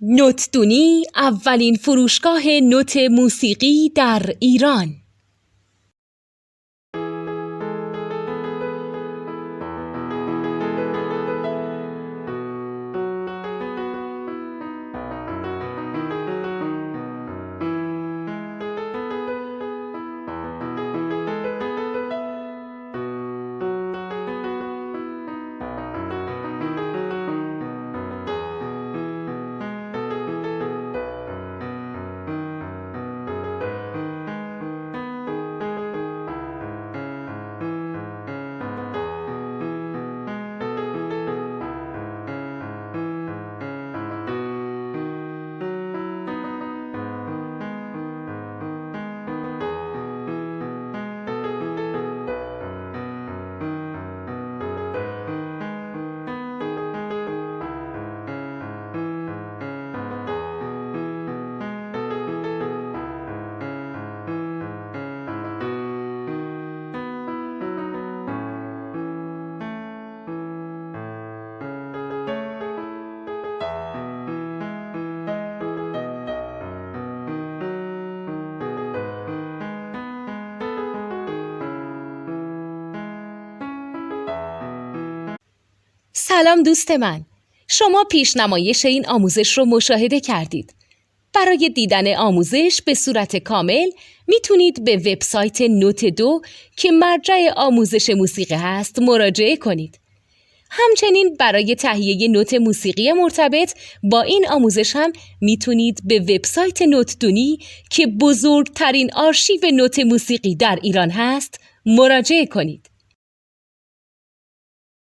نوتدونی اولین فروشگاه نوت موسیقی در ایران. سلام دوست من، شما پیشنمایش این آموزش رو مشاهده کردید. برای دیدن آموزش به صورت کامل میتونید به وبسایت نوت2 که مرجع آموزش موسیقی هست مراجعه کنید. همچنین برای تهیه نوت موسیقی مرتبط با این آموزش هم میتونید به وبسایت نوتدونی که بزرگترین آرشیو نوت موسیقی در ایران هست مراجعه کنید.